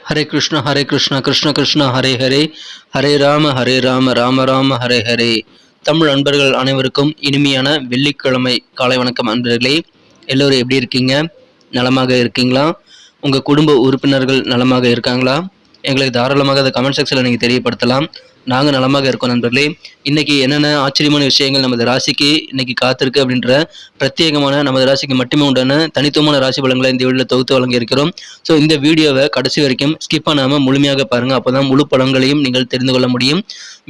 ஹரே கிருஷ்ணா கிருஷ்ண கிருஷ்ணா ஹரே ஹரே, ஹரே ராம ராம ராம ஹரே ஹரே. தமிழ் அன்பர்கள் அனைவருக்கும் இனிமையான வெள்ளிக்கிழமை காலை வணக்கம். அன்பர்களே, எல்லோரும் எப்படி இருக்கீங்க? நலமாக இருக்கீங்களா? உங்கள் குடும்ப உறுப்பினர்கள் நலமாக இருக்காங்களா? எங்களுக்கு தாராளமாக அதை கமெண்ட் செக்ஷனில் நீங்கள் தெரியப்படுத்தலாம். நாங்கள் நலமாக இருக்கோம். நண்பர்களே, இன்னைக்கு என்னென்ன ஆச்சரியமான விஷயங்கள் நமது ராசிக்கு இன்னைக்கு காத்திருக்கு அப்படின்ற பிரத்யேகமான நமது ராசிக்கு மட்டுமே உண்டான தனித்துவமான ராசி பலன்களை இந்த வீடியோவில் தொகுத்து வழங்கி இருக்கிறோம். ஸோ இந்த வீடியோவை கடைசி வரைக்கும் ஸ்கிப் பண்ணாமல் முழுமையாக பாருங்கள். அப்போ தான் முழு பலன்களையும் நீங்கள் தெரிந்து கொள்ள முடியும்.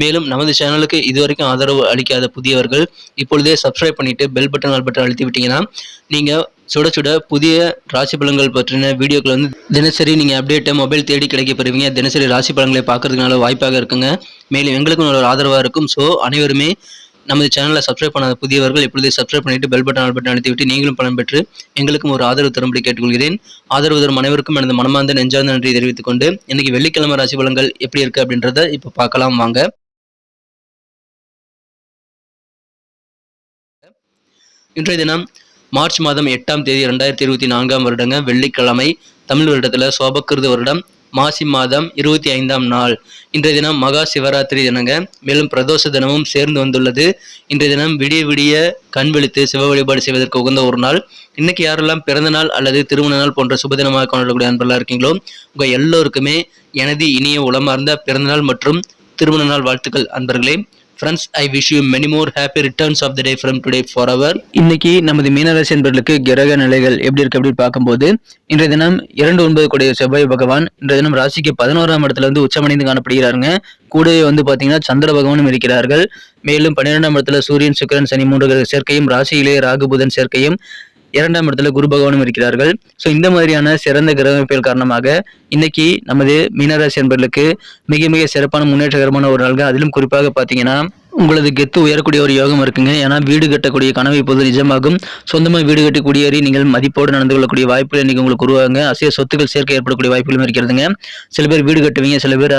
மேலும் நமது சேனலுக்கு இதுவரைக்கும் ஆதரவு அளிக்காத புதியவர்கள் இப்பொழுதே சப்ஸ்கிரைப் பண்ணிட்டு பெல் பட்டன் ஆல் பட்டன் அழுத்தி விட்டீங்கன்னா நீங்கள் சுட சுட புதிய ராசி பலன்கள் பற்றின வீடியோக்கள் வந்து தினசரி நீங்கள் அப்டேட்டை மொபைல் தேடி கிடைக்க பெறுவீங்க. தினசரி ராசி பலன்களை பார்க்கறதுனால வாய்ப்பாக இருக்குங்க. மேலும் எங்களுக்கும் ஒரு ஆதரவாக இருக்கும். ஸோ அனைவருமே நமது சேனலை சப்ஸ்கிரைப் பண்ணாத புதியவர்கள் இப்பொழுதே சப்ஸ்கிரைப் பண்ணிட்டு பெல் பட்டன் ஆல் பட்டன் அழுத்தி விட்டு நீங்களும் பலன் பெற்று எங்களுக்கும் ஒரு ஆதரவு தரும்படி கேட்டுக்கொள்கிறேன். ஆதரவு தரும் அனைவருக்கும் எனது மனமார்ந்த நெஞ்சார்ந்த நன்றி தெரிவித்துக் கொண்டு இன்னைக்கு வெள்ளிக்கிழமை ராசி பலன்கள் எப்படி இருக்கு அப்படின்றத இப்போ பார்க்கலாம் வாங்க. இன்றைய தினம் மார்ச் மாதம் 8ஆம் தேதி 2024 வருடங்க, வெள்ளிக்கிழமை. தமிழ் வருடத்தில் சோபக்கிருது வருடம், மாசி மாதம் 25ஆம் நாள். இன்றைய தினம் மகா சிவராத்திரி தினங்க. மேலும் பிரதோஷ தினமும் சேர்ந்து வந்துள்ளது. இன்றைய தினம் விடிய விடிய கண் விழித்து சிவ வழிபாடு செய்வதற்கு உகந்த ஒரு நாள். இன்னைக்கு யாரெல்லாம் பிறந்த நாள் அல்லது திருமண நாள் போன்ற சுபதினமாக கொண்டாடக்கூடிய அன்பர்களாக இருக்கீங்களோ உங்கள் எல்லோருக்குமே எனது இனிய உளமார்ந்த பிறந்தநாள் மற்றும் திருமண நாள் வாழ்த்துக்கள் அன்பர்களே. Friends, I wish you many more happy returns of the day from today forever. இன்னைக்கு நமது மீனராசி என்பவர்களுக்கு கிரக நிலைகள் எப்படி இருக்கு அப்படின்னு பார்க்கும்போது, இன்றைய தினம் 2-9 கூடிய செவ்வாய் பகவான் இன்றைய தினம் ராசிக்கு 11ஆம் இடத்துல வந்து உச்சமடைந்து காணப்படுகிறாருங்க. கூடவே வந்து பாத்தீங்கன்னா சந்திர பகவானும் இருக்கிறார்கள். மேலும் 12ஆம் இடத்துல சூரியன், சுக்கிரன், சனி 3 கிரக சேர்க்கையும், ராசியிலே ராகு புதன் சேர்க்கையும், 2ஆம் இடத்துல குரு பகவானும் இருக்கிறார்கள். ஸோ இந்த மாதிரியான சிறந்த கிரகமைப்புகள் காரணமாக இன்னைக்கு நமது மீனராசி என்பவர்களுக்கு மிக மிக சிறப்பான முன்னேற்றகரமான ஒரு நாள்கள். அதிலும் குறிப்பாக பார்த்தீங்கன்னா உங்களது கெத்து உயரக்கூடிய ஒரு யோகம் இருக்குங்க. ஏன்னா வீடு கட்டக்கூடிய கனவு இப்போது நிஜமாகும். சொந்தமாக வீடு கட்டி குடியேறி நீங்கள் மதிப்போடு நடந்து கொள்ளக்கூடிய வாய்ப்புகள் இன்னைக்கு உங்களுக்கு உருவாங்க. அசைய சொத்துக்கள் சேர்க்கை ஏற்படக்கூடிய வாய்ப்புகளும் இருக்கிறதுங்க. சில பேர் வீடு கட்டுவீங்க, சில பேர்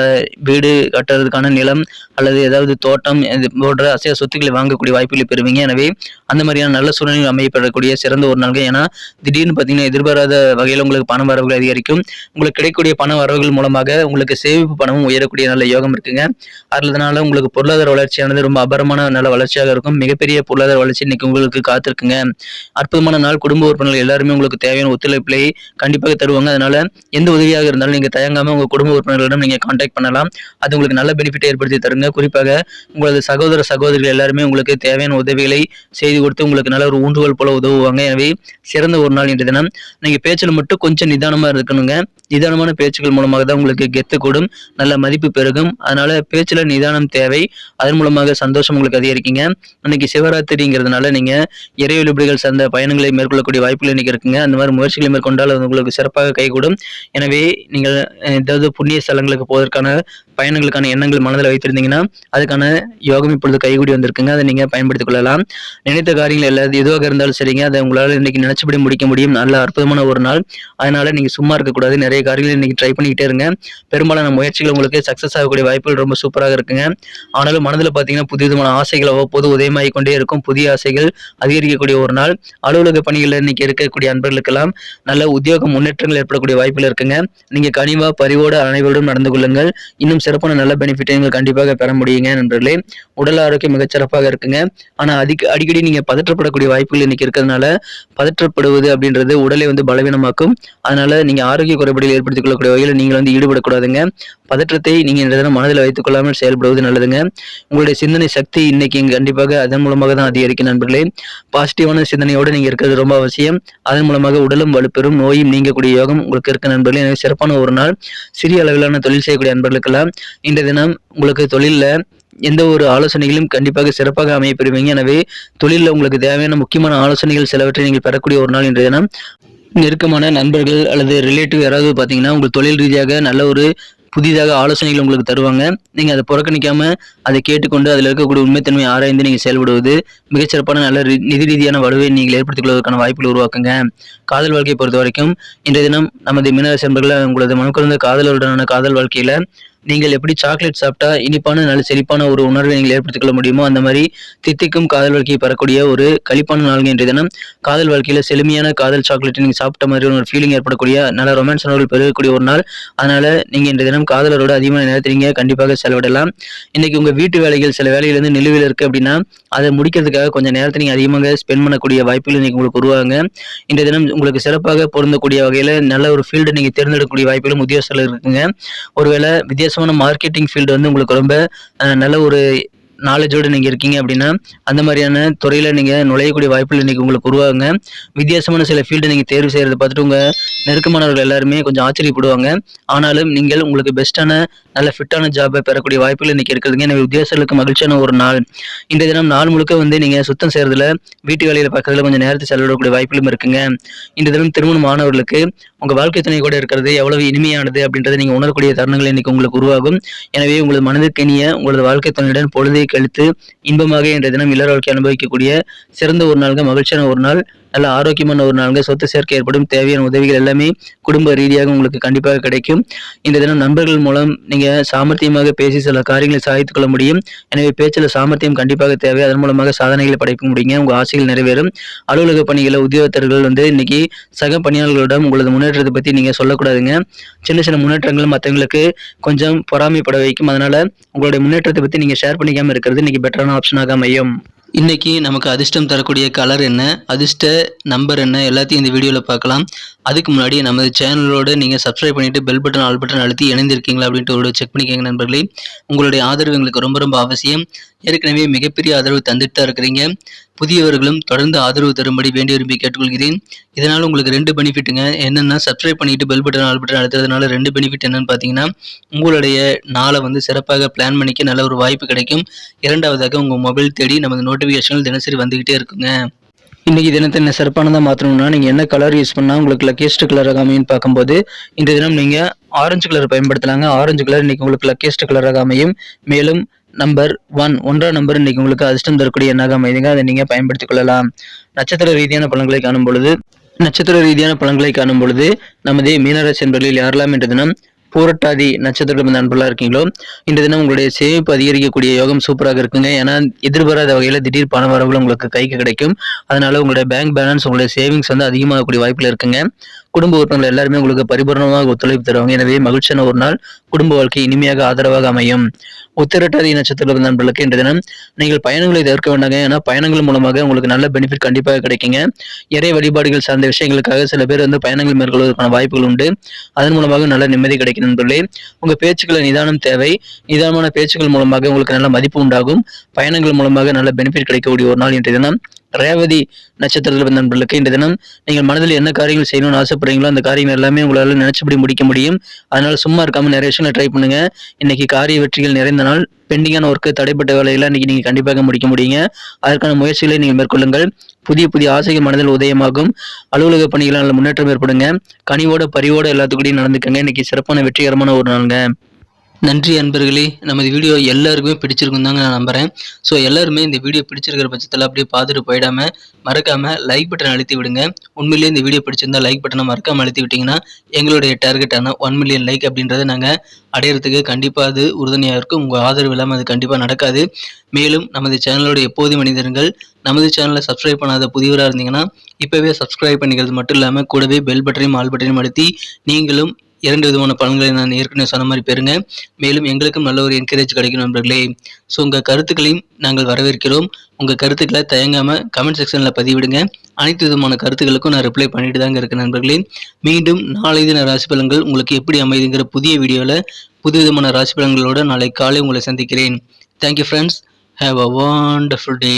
வீடு கட்டுறதுக்கான நிலம் அல்லது ஏதாவது தோட்டம் போன்ற அசைய சொத்துக்களை வாங்கக்கூடிய வாய்ப்புகளை பெறுவீங்க. எனவே அந்த மாதிரியான நல்ல சூழ்நிலை அமையப்படக்கூடிய சிறந்த ஒரு நாள்கள். ஏன்னா திடீர்னு பார்த்தீங்கன்னா எதிர்பாராத வகையில் உங்களுக்கு பண வரவுகள் அதிகரிக்கும். உங்களுக்கு கிடைக்கக்கூடிய பண வரவுகள் மூலமாக உங்களுக்கு சேமிப்பு பணமும் உயரக்கூடிய நல்ல யோகம் இருக்குங்க. அதனால உங்களுக்கு பொருளாதார வளர்ச்சியானது ரொம்ப அபரமான நல்ல வளர்ச்சியாக இருக்கும். மிகப்பெரிய பொருளாதார வளர்ச்சி இன்னைக்கு உங்களுக்கு காத்திருக்குங்க. அற்புதமான நாள். குடும்ப உறுப்பினர்கள் எல்லாருமே உங்களுக்கு தேவையான ஒத்துழைப்பை கண்டிப்பாக தருவாங்க. அதனால எந்த உதவியாக இருந்தாலும் நீங்க தயங்காம உங்க குடும்ப உறுப்பினர்களிடம் நீங்க கான்டாக்ட் பண்ணலாம். அது உங்களுக்கு நல்ல பெனிஃபிட்டை ஏற்படுத்தி தருங்க. குறிப்பாக உங்களது சகோதர சகோதரிகள் எல்லாருமே உங்களுக்கு தேவையான உதவிகளை செய்து கொடுத்து உங்களுக்கு நல்ல ஒரு ஊன்றுகோல் போல உதவுவாங்க. எனவே சிறந்த ஒரு நாள் இன்றைய தினம். நீங்க பேச்சில் மட்டும் கொஞ்சம் நிதானமா இருக்கணுங்க. நிதானமான பேச்சுக்கள் மூலமாக தான் உங்களுக்கு கெத்து கூடும், நல்ல மதிப்பு பெருகும். அதனால பேச்சுல நிதானம் தேவை. அதன் மூலமாக சந்தோஷம் உங்களுக்கு அதிகரிக்குங்க. இன்னைக்கு சிவராத்திரிங்கிறதுனால நீங்க இறை வழிபாடுகள் சார்ந்த பயணங்களை மேற்கொள்ளக்கூடிய வாய்ப்புகள் இன்னைக்கு இருக்குங்க. அந்த மாதிரி முயற்சிகளை மேற்கொண்டால் அது உங்களுக்கு சிறப்பாக கைகூடும். எனவே நீங்கள் ஏதாவது புண்ணிய ஸ்தலங்களுக்கு போவதற்கான பயணங்களுக்கான எண்ணங்கள் மனதில் வைத்திருந்தீங்கன்னா அதுக்கான யோகம் இப்பொழுது கைகூடி வந்திருக்குங்க. அதை நீங்க பயன்படுத்திக் கொள்ளலாம். நினைத்த காரியங்கள் எல்லாத்தையும் எதுவாக இருந்தாலும் சரிங்க, அதை உங்களால் இன்னைக்கு நினைச்சபடி முடிக்க முடியும். நல்ல அற்புதமான ஒரு நாள். அதனால நீங்க சும்மா இருக்கக்கூடாது. நிறைய காரியங்கள் இன்னைக்கு ட்ரை பண்ணிக்கிட்டே இருங்க. பெரும்பாலான முயற்சிகள் உங்களுக்கு சக்சஸ் ஆகக்கூடிய வாய்ப்புகள் ரொம்ப சூப்பராக இருக்குங்க. ஆனாலும் மனதில் பார்த்தீங்கன்னா புதியமான ஆசைகள் அவ்வப்போது உதயமாகிக் கொண்டே இருக்கும். புதிய ஆசைகள் அதிகரிக்கக்கூடிய ஒரு நாள். அலுவலக பணிகளில் இன்னைக்கு இருக்கக்கூடிய அன்பர்களுக்கெல்லாம் நல்ல உத்தியோக முன்னேற்றங்கள் ஏற்படக்கூடிய வாய்ப்புகள் இருக்குங்க. நீங்க கனிவா பரிவோடு அனைவரோடும் நடந்து கொள்ளுங்கள். இன்னும் சிறப்பான நல்ல பெனிஃபிட்டை நீங்கள் கண்டிப்பாக பெற முடியுங்க நண்பர்களே. உடல் ஆரோக்கியம் மிகச்சிறப்பாக இருக்குங்க. ஆனா அடிக்கடி நீங்க பதற்றப்படக்கூடிய வாய்ப்புகள் இன்னைக்கு இருக்கிறதுனால பதற்றப்படுவது அப்படின்றது உடலை வந்து பலவீனமாக்கும். அதனால நீங்க ஆரோக்கிய குறைபாடுகள் ஏற்படுத்திக் கொள்ளக்கூடிய வகையில் நீங்கள் வந்து ஈடுபடக்கூடாதுங்க. பதற்றத்தை நீங்க இந்த தினம் மனதில் வைத்துக் கொள்ளாமல் செயல்படுவது நல்லதுங்க. உங்களுடைய சிந்தனை சக்தி இன்னைக்கு கண்டிப்பாக அதன் மூலமாக தான் அதிகரிக்கும் நண்பர்களே. பாசிட்டிவான சிந்தனையோடு நீங்க இருக்கிறது ரொம்ப அவசியம். அதன் மூலமாக உடலும் வலுப்பெறும், நோயும் நீங்கக்கூடிய யோகம் உங்களுக்கு இருக்கு நண்பர்களே. எனவே சிறப்பான ஒரு நாள். சிறிய அளவிலான தொழில் செய்யக்கூடிய அன்பர்களுக்கெல்லாம் இன்றைய தினம் உங்களுக்கு தொழில்ல எந்த ஒரு ஆலோசனைகளும் கண்டிப்பாக சிறப்பாக அமைய பெறுவீங்க. எனவே தொழிலில் உங்களுக்கு தேவையான முக்கியமான ஆலோசனைகள் சிலவற்றை நீங்கள் பெறக்கூடிய ஒரு நாள் இன்றைய தினம். நெருக்கமான நண்பர்கள் அல்லது ரிலேட்டிவ் யாராவது பார்த்தீங்கன்னா உங்கள் தொழில் ரீதியாக நல்ல ஒரு புதிதாக ஆலோசனைகள் உங்களுக்கு தருவாங்க. நீங்கள் அதை புறக்கணிக்காம அதை கேட்டுக்கொண்டு அதில் இருக்கக்கூடிய உண்மைத்தன்மை ஆராய்ந்து நீங்கள் செயல்படுவது மிகச்சிறப்பான நல்ல நிதி ரீதியான வலுவை நீங்கள் ஏற்படுத்திக் கொள்வதற்கான வாய்ப்புகள் உருவாக்குங்க. காதல் வாழ்க்கையை பொறுத்த வரைக்கும் இன்றைய தினம் நமது மீனராசி நண்பர்கள் உங்களது மனக்குறந்த காதலருடனான காதல் வாழ்க்கையில நீங்கள் எப்படி சாக்லேட் சாப்பிட்டா இனிப்பான நல்ல செழிப்பான ஒரு உணர்வை நீங்கள் ஏற்படுத்திக் கொள்ள முடியுமோ, அந்த மாதிரி தித்திக்கும் காதல் வாழ்க்கையை பெறக்கூடிய ஒரு களிப்பான நாள்ங்க இன்றைய தினம். காதல் வாழ்க்கையில செழுமையான காதல் சாக்லேட் நீங்க சாப்பிட்ட மாதிரி ஒரு ஃபீலிங் ஏற்படக்கூடிய நல்ல ரொமான்ஸ் உணர்வுகள் பெறக்கூடிய ஒரு நாள். அதனால நீங்க இன்றைய தினம் காதலரோட அதிகமான நேரத்தை நீங்க கண்டிப்பாக செலவிடலாம். இன்னைக்கு உங்க வீட்டு வேலைகள் சில வேலைகள் வந்து நிலுவையில் இருக்கு அப்படின்னா, அதை முடிக்கிறதுக்காக கொஞ்சம் நேரத்தை நீங்க அதிகமாக ஸ்பெண்ட் பண்ணக்கூடிய வாய்ப்புகள் இன்னைக்கு உங்களுக்கு உருவாங்க. இன்றைய தினம் உங்களுக்கு சிறப்பாக பொருந்தக்கூடிய வகையில நல்ல ஒரு ஃபீல்டு நீங்க தேர்ந்தெடுக்கக்கூடிய வாய்ப்புகளும் உத்தியோகத்தில் இருக்குங்க. ஒருவேளை வித்தியாசமான மார்க்கெட்டிங் ஃபீல்டு வந்து உங்களுக்கு ரொம்ப நல்ல ஒரு நாலேஜோடு நீங்க இருக்கீங்க அப்படின்னா, அந்த மாதிரியான துறையில நீங்க நுழையக்கூடிய வாய்ப்புகள் இன்னைக்கு உங்களுக்கு உருவாகுங்க. வித்தியாசமான சில ஃபீல்டு நீங்க தேர்வு செய்யறத பார்த்துட்டு உங்க நெருக்கமானவர்கள் எல்லாருமே கொஞ்சம் ஆச்சரியப்படுவாங்க. ஆனாலும் நீங்கள் உங்களுக்கு பெஸ்ட்டான நல்ல ஃபிட்டான ஜாபை பெறக்கூடிய வாய்ப்புகள் இன்னைக்கு இருக்குதுங்க. எனவே உத்தியோகஸ்தர்களுக்கு மகிழ்ச்சியான ஒரு நாள். இன்றைய தினம் நாள் முழுக்க வந்து நீங்க சுத்தம் செய்யறதுல, வீட்டு வேலையில பார்க்கறதுல கொஞ்சம் நேரத்தை செலவிடக்கூடிய வாய்ப்புகளும் இருக்குங்க. இன்றைய தினம் திருமணம் ஆனவர்களுக்கு உங்க வாழ்க்கை துணை கூட இருக்கிறது எவ்வளவு இனிமையானது அப்படின்றத நீங்க உணரக்கூடிய தருணங்கள் இன்னைக்கு உங்களுக்கு உருவாகும். எனவே உங்களது மனதிற்கு இனிய உங்களது வாழ்க்கை துணையுடன் பொழுதை கழித்து இன்பமாக இன்றைய தினம் இல்லற வாழ்க்கை அனுபவிக்கக்கூடிய சிறந்த ஒரு நாளுங்க, மகிழ்ச்சியான ஒரு நாள், நல்ல ஆரோக்கியமான ஒரு நாளுங்க. சொத்து சேர்க்கை ஏற்படும் தேவையான உதவிகள் எல்லாமே குடும்ப ரீதியாக உங்களுக்கு கண்டிப்பாக கிடைக்கும். இந்த தினம் நண்பர்கள் மூலம் நீங்க சாமர்த்தியமாக பேசி சில காரியங்களை சாதித்துக் கொள்ள முடியும். எனவே பேச்சில் சாமர்த்தியம் கண்டிப்பாக தேவை. அதன் மூலமாக சாதனைகளை படைக்க முடியுங்க. உங்க ஆசைகள் நிறைவேறும். அலுவலக பணிகளை உத்தியோகத்தர்கள் வந்து இன்னைக்கு சக பணியாளர்களிடம் உங்களது முன்னேற்றத்தை பத்தி நீங்க சொல்லக்கூடாதுங்க. சின்ன சின்ன முன்னேற்றங்கள் மற்றவங்களுக்கு கொஞ்சம் பொறாமைப்பட வைக்கும். அதனால உங்களுடைய முன்னேற்றத்தை பத்தி நீங்க ஷேர் பண்ணிக்காம இருக்கிறது இன்னைக்கு பெட்டரான ஆப்ஷனாக அமையும். இன்னைக்கு நமக்கு அதிர்ஷ்டம் தரக்கூடிய கலர் என்ன, அதிர்ஷ்ட நம்பர் என்ன, எல்லாத்தையும் இந்த வீடியோவில் பார்க்கலாம். அதுக்கு முன்னாடி நமது சேனலோட நீங்கள் சப்ஸ்கிரைப் பண்ணிட்டு பெல் பட்டன் ஆல் பட்டன் அழுத்தி இணைந்திருக்கீங்களா அப்படின்ட்டு ஒரு செக் பண்ணிக்கோங்க நண்பர்களே. உங்களுடைய ஆதரவு எங்களுக்கு ரொம்ப ரொம்ப அவசியம். ஏற்கனவே மிகப்பெரிய ஆதரவு தந்துட்டு தான் இருக்கிறீங்க. புதியவர்களும் தொடர்ந்து ஆதரவு தரும்படி வேண்டி விரும்பி கேட்டுக்கொள்கிறேன். இதனால் உங்களுக்கு 2 பெனிஃபிட்டுங்க. என்னென்னா, சப்ஸ்கிரைப் பண்ணிட்டு பெல் பட்டன் ஆல் பட்டன் அழுத்துறதுனால 2 பெனிஃபிட் என்னன்னு பார்த்தீங்கன்னா, உங்களுடைய நாளை வந்து சிறப்பாக பிளான் பண்ணிக்க நல்ல ஒரு வாய்ப்பு கிடைக்கும். இரண்டாவதாக உங்கள் மொபைல் தேடி நமது நோட்டிஃபிகேஷன்கள் தினசரி வந்துகிட்டே இருக்குங்க. இன்னைக்கு தினத்தை என்ன சிறப்பானதாக மாற்றணும்னா, நீங்கள் என்ன கலர் யூஸ் பண்ணால் உங்களுக்கு லக்கியஸ்ட் கலராக அமையும் பார்க்கும்போது, இன்றைய தினம் நீங்கள் ஆரஞ்சு கலர் பயன்படுத்தலாங்க. ஆரஞ்சு கலர் இன்னைக்கு உங்களுக்கு லக்கியஸ்ட் கலராக அமையும். மேலும் நம்பர் 1 நம்பர் இன்னைக்கு உங்களுக்கு அதிர்ஷ்டம் தரக்கூடிய எண்ணாக அமைதுங்க. அதை நீங்கள் பயன்படுத்திக் கொள்ளலாம். நட்சத்திர ரீதியான பலன்களை காணும் பொழுது நமது மீனராசி என்பவர்களில் யாரெல்லாம் இன்றைய தினம் பூரட்டாதி நட்சத்திரம் நண்பர்களாக இருக்கீங்களோ, இன்றைய தினம் உங்களுடைய சேமிப்பு அதிகரிக்கக்கூடிய யோகம் சூப்பராக இருக்குங்க. ஏன்னா எதிர்பாராத வகையில் திடீர் பண வரவுகள் உங்களுக்கு கைக்கு கிடைக்கும். அதனால உங்களுடைய பேங்க் பேலன்ஸ், உங்களுடைய சேவிங்ஸ் வந்து அதிகமாகக்கூடிய வாய்ப்புகள் இருக்குங்க. குடும்ப உறுப்பினர்கள் எல்லாருமே உங்களுக்கு பரிபூர்ணமாக ஒத்துழைப்பு தருவாங்க. எனவே மகிழ்ச்சியான ஒரு நாள், குடும்ப வாழ்க்கை இனிமையாக ஆதரவாக அமையும். உத்திரட்டாதி நட்சத்திர நண்பர்களுக்கு இன்றைய தினம் நீங்கள் பயணங்களை தவிர்க்க வேண்டாங்க. ஏன்னா பயணங்கள் மூலமாக உங்களுக்கு நல்ல பெனிஃபிட் கண்டிப்பாக கிடைக்குங்க. இறை வழிபாடுகள் சார்ந்த விஷயங்களுக்காக சில பேர் வந்து பயணங்கள் மேற்கொள்வதற்கான வாய்ப்புகள் உண்டு. அதன் மூலமாக நல்ல நிம்மதி கிடைக்கும் நண்பர்களே. உங்க பேச்சுக்களை நிதானம் தேவை. நிதானமான பேச்சுக்கள் மூலமாக உங்களுக்கு நல்ல மதிப்பு உண்டாகும். பயணங்கள் மூலமாக நல்ல பெனிஃபிட் கிடைக்கக்கூடிய ஒரு நாள் இன்றைய தினம். ரேவதி நட்சத்திரத்தில் நண்பர்களுக்கு இன்றைய தினம் நீங்கள் மனதில் என்ன காரியங்கள் செய்யணும்னு ஆசைப்படுறீங்களோ அந்த காரியங்கள் எல்லாமே உங்களால் நினைச்சபடி முடிக்க முடியும். அதனால சும்மா இருக்காம நிறைய விஷயங்களை ட்ரை பண்ணுங்க. இன்னைக்கு காரிய வெற்றிகள் நிறைந்த நாள். பெண்டிங்கான ஒர்க்கு, தடைப்பட்ட வேலையெல்லாம் இன்னைக்கு நீங்க கண்டிப்பாக முடிக்க முடியுங்க. அதற்கான முயற்சிகளை நீங்கள் மேற்கொள்ளுங்கள். புதிய ஆசைகள் மனதில் உதயமாகும். அலுவலக பணிகளால் நல்ல முன்னேற்றம் ஏற்படுங்க. கனிவோட பரிவோட எல்லாத்துக்கூடையும் நடந்துக்கங்க. இன்னைக்கு சிறப்பான வெற்றிகரமான ஒரு நாளுங்க. நன்றி அன்பர்களே. நமது வீடியோ எல்லாருக்குமே பிடிச்சிருக்கும் தாங்க நான் நம்புகிறேன். ஸோ எல்லாருமே இந்த வீடியோ பிடிச்சிருக்கிற பட்சத்தில் அப்படியே பார்த்துட்டு போயிடாமல் மறக்காமல் லைக் பட்டன் அழுத்தி விடுங்க. உண்மையிலேயே இந்த வீடியோ பிடிச்சிருந்தா லைக் பட்டனை மறக்காமல் அழுத்தி விட்டிங்கன்னா எங்களுடைய டார்கெட்டான 1 மில்லியன் லைக் அப்படின்றத நாங்கள் அடையிறதுக்கு கண்டிப்பாக அது உறுதுணையாக இருக்கும். உங்கள் ஆதரவு இல்லாமல் அது கண்டிப்பாக நடக்காது. மேலும் நமது சேனலோட எப்போதும் மனிதர்கள் நமது சேனலை சப்ஸ்கிரைப் பண்ணாத புதியவராக இருந்தீங்கன்னா இப்போவே சப்ஸ்கிரைப் பண்ணிக்கிறது மட்டும் இல்லாமல் கூடவே பெல் பட்டனையும் ஆல் பட்டனையும் அழுத்தி நீங்களும் 2 விதமான பலன்களை நான் ஏற்கனவே சொன்ன மாதிரி பெறுங்க. மேலும் எங்களுக்கும் நல்ல ஒரு என்கரேஜ் கிடைக்கும் நண்பர்களே. ஸோ உங்கள் கருத்துக்களையும் நாங்கள் வரவேற்கிறோம். உங்கள் கருத்துக்களை தயங்காமல் கமெண்ட் செக்ஷனில் பதிவிடுங்க. அனைத்து விதமான கருத்துக்களுக்கும் நான் ரிப்ளை பண்ணிட்டு தாங்க இருக்கேன் நண்பர்களே. மீண்டும் நாளை தின ராசி பலன்கள் உங்களுக்கு எப்படி அமைதுங்கிற புதிய வீடியோவில் புது விதமான ராசி பலன்களோடு நாளை காலை உங்களை சந்திக்கிறேன். Thank you friends. Have a wonderful day.